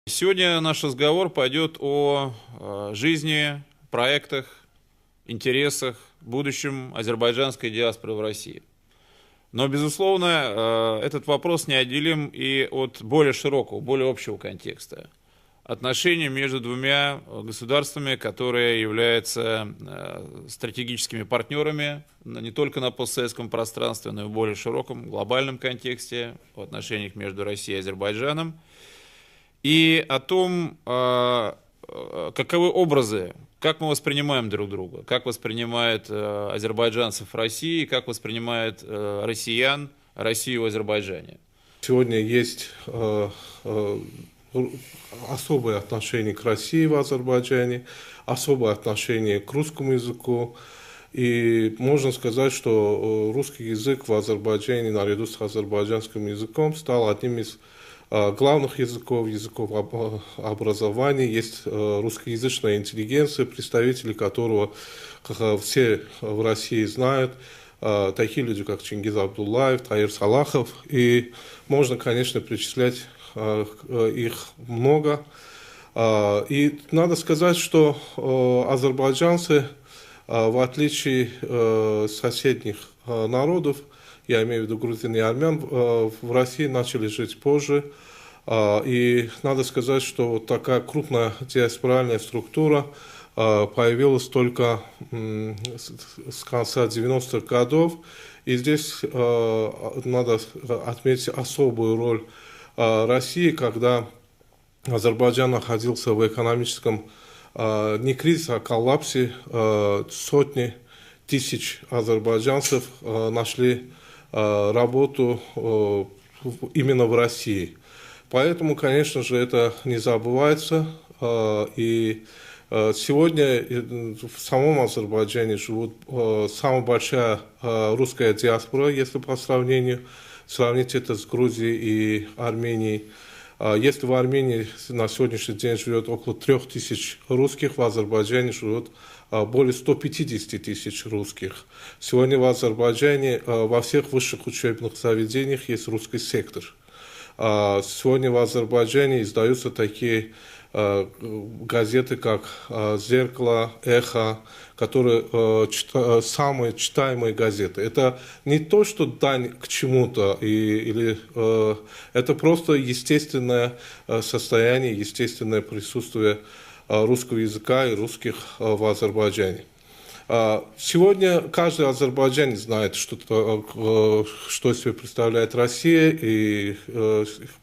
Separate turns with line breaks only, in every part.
Сегодня наш разговор пойдет о жизни, проектах, интересах, будущем азербайджанской диаспоры в России. Но, безусловно, этот вопрос неотделим и от более широкого, более общего контекста. Отношений между двумя государствами, которые являются стратегическими партнерами не только на постсоветском пространстве, но и в более широком глобальном контексте, в отношениях между Россией и Азербайджаном. И о том, каковы образы, как мы воспринимаем друг друга, как воспринимают азербайджанцев России, как воспринимают россиян Россию в Азербайджане.
Сегодня есть особое отношение к России в Азербайджане, особое отношение к русскому языку. И можно сказать, что русский язык в Азербайджане наряду с азербайджанским языком стал одним из главных языков образования. Есть русскоязычная интеллигенция, представители которого все в России знают. Такие люди, как Чингиз Абдуллаев, Таир Салахов. И можно, конечно, перечислять их много. И надо сказать, что азербайджанцы, в отличие от соседних народов, я имею в виду грузин и армян, в России начали жить позже. И надо сказать, что вот такая крупная диаспоральная структура появилась только с конца 90-х годов. И здесь надо отметить особую роль России, когда Азербайджан находился в экономическом не кризисе, а коллапсе. Сотни тысяч азербайджанцев нашли работу именно в России. Поэтому, конечно же, это не забывается. И сегодня в самом Азербайджане живут самая большая русская диаспора, если по сравнению сравнить это с Грузией и Арменией. Если в Армении на сегодняшний день живет около 3000 русских, в Азербайджане живет более 150 тысяч русских. Сегодня в Азербайджане во всех высших учебных заведениях есть русский сектор. Сегодня в Азербайджане издаются такие газеты, как «Зеркало», «Эхо», которые самые читаемые газеты. Это не то, что дань к чему-то, это просто естественное состояние, естественное присутствие русского языка и русских в Азербайджане. Сегодня каждый азербайджанец знает, что из себя представляет Россия, и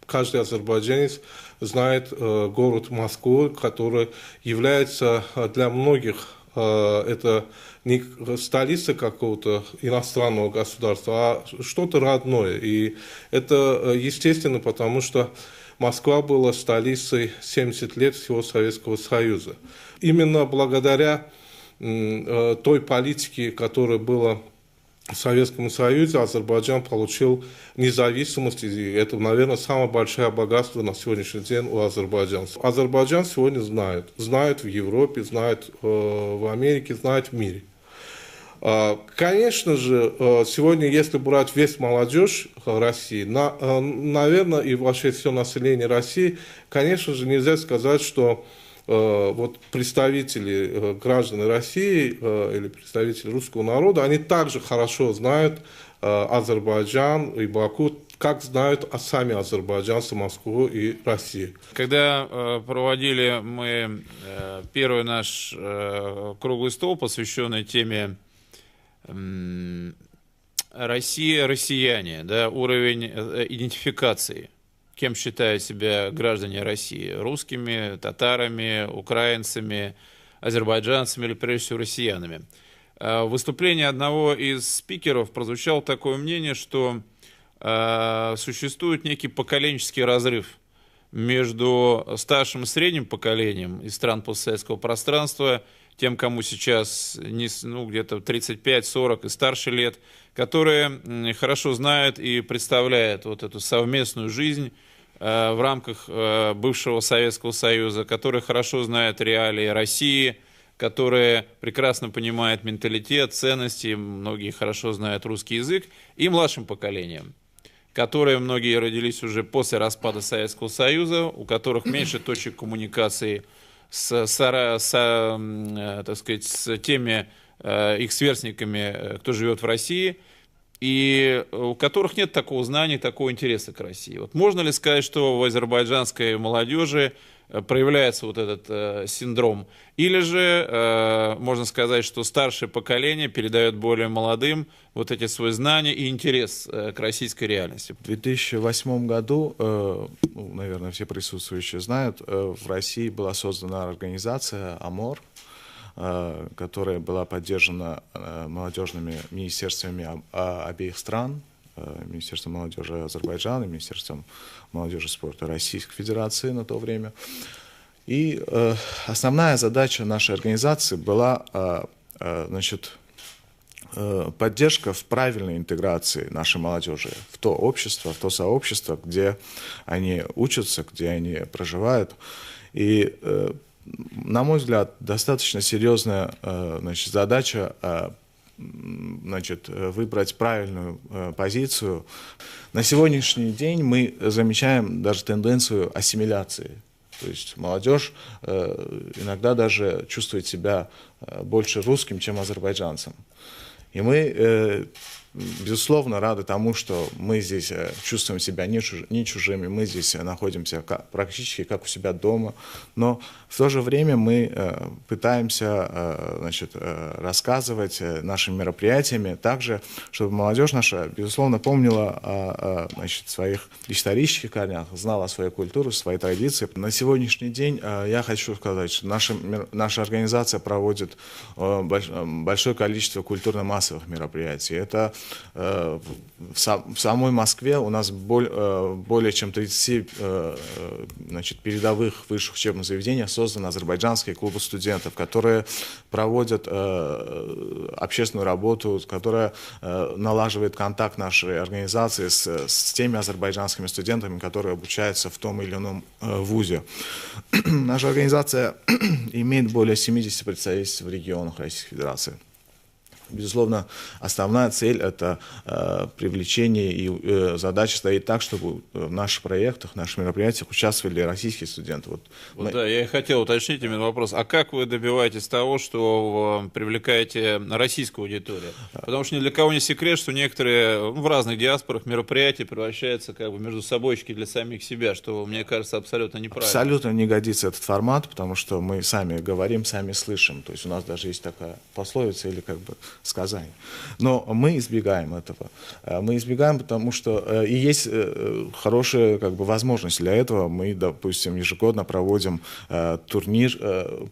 каждый азербайджанец знает город Москву, который является для многих это не столица какого-то иностранного государства, а что-то родное. И это естественно, потому что Москва была столицей 70 лет всего Советского Союза. Именно благодаря той политике, которая была в Советском Союзе, Азербайджан получил независимость, и это, наверное, самое большое богатство на сегодняшний день у азербайджанцев. Азербайджан сегодня знает в Европе, знает в Америке, знает в мире. Конечно же, сегодня, если брать весь молодежь России, наверное, и вообще все население России, конечно же, нельзя сказать, что вот представители граждан России или представители русского народа, они также хорошо знают Азербайджан и Баку, как знают сами азербайджанцы Москву и Россию.
Когда проводили мы первый наш круглый стол, посвященный теме Россия, россияне, да, уровень идентификации, кем считают себя граждане России, русскими, татарами, украинцами, азербайджанцами или, прежде всего, россиянами. В выступлении одного из спикеров прозвучало такое мнение, что существует некий поколенческий разрыв между старшим и средним поколением из стран постсоветского пространства, тем, кому сейчас где-то 35-40 и старше лет, которые хорошо знают и представляют вот эту совместную жизнь в рамках бывшего Советского Союза, которые хорошо знают реалии России, которые прекрасно понимают менталитет, ценности, многие хорошо знают русский язык, и младшим поколением, которые многие родились уже после распада Советского Союза, у которых меньше точек коммуникации так сказать, с теми их сверстниками, кто живет в России, и у которых нет такого знания, такого интереса к России. Вот можно ли сказать, что в азербайджанской молодежи проявляется вот этот синдром? Или же можно сказать, что старшее поколение передает более молодым вот эти свои знания и интерес к российской реальности?
В 2008 году, наверное, все присутствующие знают, в России была создана организация АМОР, которая была поддержана молодежными министерствами обеих стран, Министерством молодежи Азербайджана и Министерством молодежи и спорта Российской Федерации на то время. И основная задача нашей организации была, значит, поддержка в правильной интеграции нашей молодежи в то общество, в то сообщество, где они учатся, где они проживают. И, на мой взгляд, достаточно серьезная, значит, задача, значит, выбрать правильную позицию. На сегодняшний день мы замечаем даже тенденцию ассимиляции. То есть молодежь иногда даже чувствует себя больше русским, чем азербайджанцем. И мы, безусловно, рады тому, что мы здесь чувствуем себя не чужими, мы здесь находимся практически как у себя дома, но в то же время мы пытаемся, значит, рассказывать нашими мероприятиями также, чтобы молодежь наша, безусловно, помнила о, значит, своих исторических корнях, знала свою культуру, свои традиции. На сегодняшний день я хочу сказать, что наша организация проводит большое количество культурно-массовых мероприятий. Это в самой Москве у нас более чем 30 значит, передовых высших учебных заведений созданы азербайджанские клубы студентов, которые проводят общественную работу, которая налаживает контакт нашей организации с теми азербайджанскими студентами, которые обучаются в том или ином вузе. Наша организация имеет более 70 представительств в регионах Российской Федерации. Безусловно, основная цель – это привлечение, и задача стоит так, чтобы в наших проектах, в наших мероприятиях участвовали российские студенты.
Да, я и хотел уточнить именно вопрос. А как вы добиваетесь того, что привлекаете российскую аудиторию? Потому что ни для кого не секрет, что некоторые в разных диаспорах мероприятия превращаются как бы между собойчики для самих себя, что, мне кажется, абсолютно неправильно.
Абсолютно не годится этот формат, потому что мы сами говорим, сами слышим. То есть у нас даже есть такая пословица или как бы сказание. Но мы избегаем этого. Мы избегаем, потому что и есть хорошая как бы возможность для этого. Мы, допустим, ежегодно проводим турнир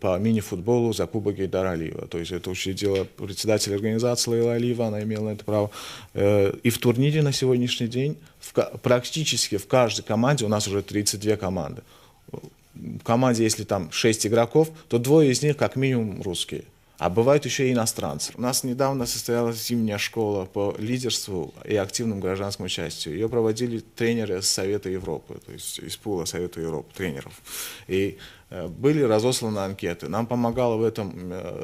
по мини-футболу за Кубок Гейдара Алиева. То есть это учредила председатель организации Лейла Алиева, она имела на это право. И в турнире на сегодняшний день практически в каждой команде, у нас уже 32 команды. В команде, если там 6 игроков, то 2 из них как минимум русские. А бывают еще и иностранцы. У нас недавно состоялась зимняя школа по лидерству и активному гражданскому участию. Ее проводили тренеры с Совета Европы, то есть из пула Совета Европы, тренеров. И были разосланы анкеты. Нам помогало в этом,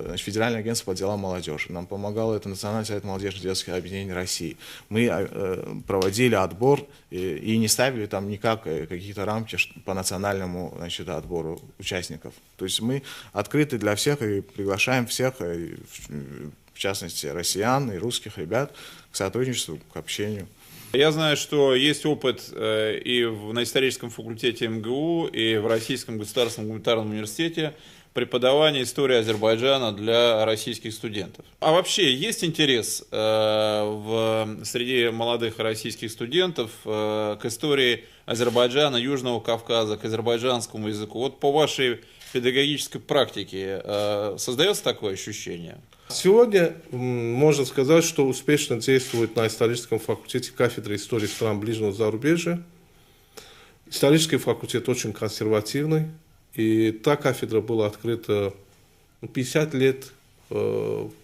значит, Федеральное агентство по делам молодежи, нам помогало это Национальный совет молодежи и детских объединений России. Мы проводили отбор и не ставили там никак какие-то рамки по национальному, значит, отбору участников. То есть мы открыты для всех и приглашаем всех, в частности россиян и русских ребят, к сотрудничеству, к общению.
Я знаю, что есть опыт и на историческом факультете МГУ, и в Российском государственном гуманитарном университете преподавания истории Азербайджана для российских студентов. А вообще есть интерес среди молодых российских студентов к истории Азербайджана, Южного Кавказа, к азербайджанскому языку? Вот по вашей педагогической практике создается такое ощущение?
Сегодня можно сказать, что успешно действует на историческом факультете кафедра истории стран ближнего зарубежья. Исторический факультет очень консервативный, и та кафедра была открыта 50 лет,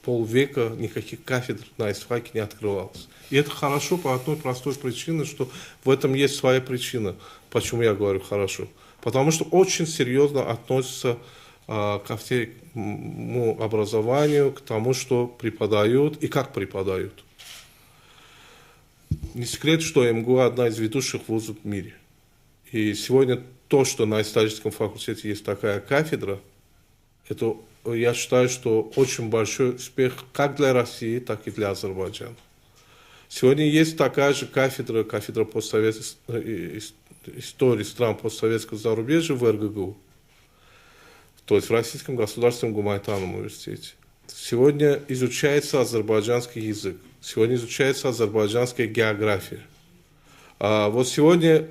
полвека, никаких кафедр на истфаке не открывалось. И это хорошо по одной простой причине, что в этом есть своя причина, почему я говорю хорошо. Потому что очень серьезно относятся ко всему образованию, к тому, что преподают и как преподают. Не секрет, что МГУ одна из ведущих вузов в мире. И сегодня то, что на историческом факультете есть такая кафедра, это, я считаю, что очень большой успех как для России, так и для Азербайджана. Сегодня есть такая же кафедра истории стран постсоветского зарубежья в РГГУ, то есть в Российском государственном гуманитарном университете. Сегодня изучается азербайджанский язык, сегодня изучается азербайджанская география. Вот сегодня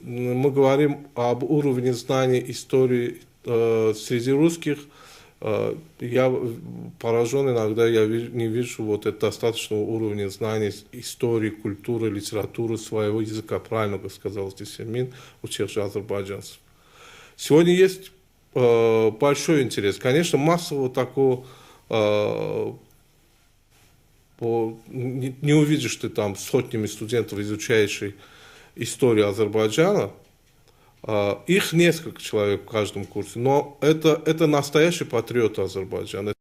мы говорим об уровне знаний истории среди русских. Я поражен иногда, я не вижу вот достаточного уровня знаний истории, культуры, литературы своего языка, правильно сказал здесь Эмин, у тех же азербайджанцев. Сегодня есть большой интерес. Конечно, массового такого не увидишь ты там сотнями студентов, изучающих историю Азербайджана. Их несколько человек в каждом курсе, но это настоящие патриоты Азербайджана.